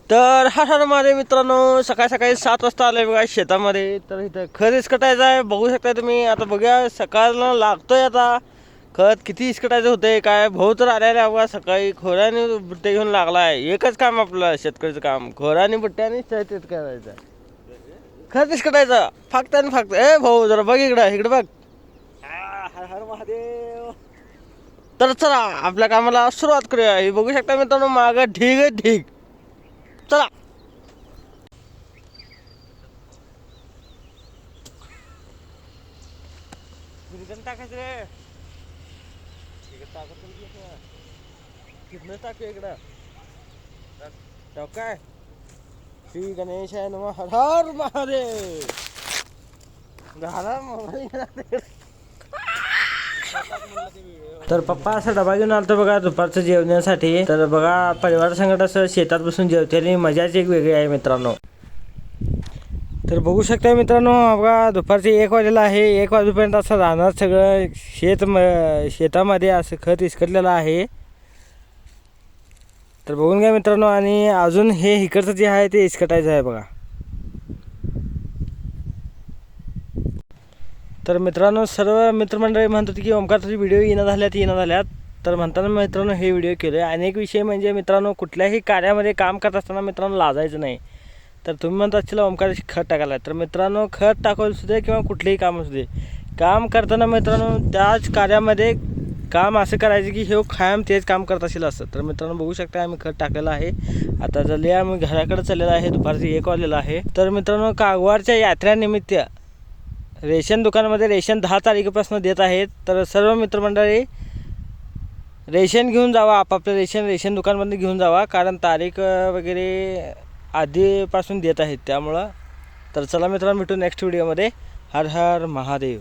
तर हा माझे मित्रांनो सकाळी सकाळी 7 वाजता आलोय बघा शेतामध्ये. तर इथं खत इसकटायचं आहे, बघू शकता तुम्ही. आता बघूया सकाळला लागतोय आता खत किती इसकटायचं होतंय काय. भाऊ तर आलेला बघा सकाळी खोऱ्याने बुट्टे घेऊन लागलाय. एकच काम आपलं शेतकरीचं काम, खोऱ्याने बुट्ट्याने शेतीत करायचं, खत इसकटायचं फाक्त आणि फाक्त. ए भाऊ जरा बघ इकडं इकडं बघ. हर हर महादेव. तर चला आपल्या कामाला सुरुवात करूया. हे बघू शकता मित्रांनो मागं ढीग आहे ढीग. चला टाकायचं रे. कितनं टाकूया इकडं टाक काय. श्री गणेश आहे नमः. हर हर महादेव. तर पप्पा असा डबा घेऊन आलतो बघा दुपारचं जेवण्यासाठी. तर बघा परिवार संगत असं शेतात बसून जेवतेली मजाच एक वेगळी आहे मित्रांनो. तर बघू शकता मित्रांनो बघा दुपारचे 1 वाजलेला आहे. 1 वाजेपर्यंत असं राहणार सगळं शेतामध्ये असं खत इसकटलेलं आहे. तर बघून घ्या मित्रांनो. आणि अजून हे इकडचं जे आहे ते इसकटायचं आहे बघा. तर मित्रांनो सर्व मित्रमंडळी म्हणतात की ओमकारची व्हिडिओ येणं झाल्यात. तर म्हणताना मित्रांनो हे व्हिडिओ केले. आणि एक विषय म्हणजे मित्रांनो कुठल्याही कार्यामध्ये काम करत असताना मित्रांनो लाजायचं नाही. तर तुम्ही म्हणता असतील ओमकारची खत टाकायला. तर मित्रांनो खत टाकायला सुद्धा किंवा कुठलेही काम असू दे, काम करताना मित्रांनो त्याच कार्यामध्ये काम असं करायचं की हे कायम तेच काम करत असेल असं. तर मित्रांनो बघू शकता आम्ही खत टाकलेलं आहे. आता झाले आम्ही घराकडे चाललेलं आहे. दुपारचे 1 वाजलेला आहे. तर मित्रांनो कागवाडच्या यात्रेनिमित्त रेशन दुकानामध्ये रेशन 10 तारखेपासून देत आहेत. तर सर्व मित्रमंडळी रेशन घेऊन जावा, आपापलं रेशन दुकानमध्ये घेऊन जावा, कारण तारीख वगैरे आधीपासून देत आहेत त्यामुळं. तर चला मित्रांनो भेटू नेक्स्ट व्हिडिओमध्ये. हर हर महादेव.